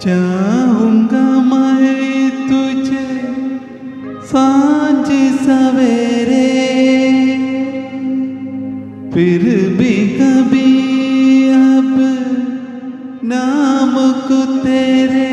चाहूंगा मैं तुझे सांझ सवेरे, फिर भी कभी अब नाम को तेरे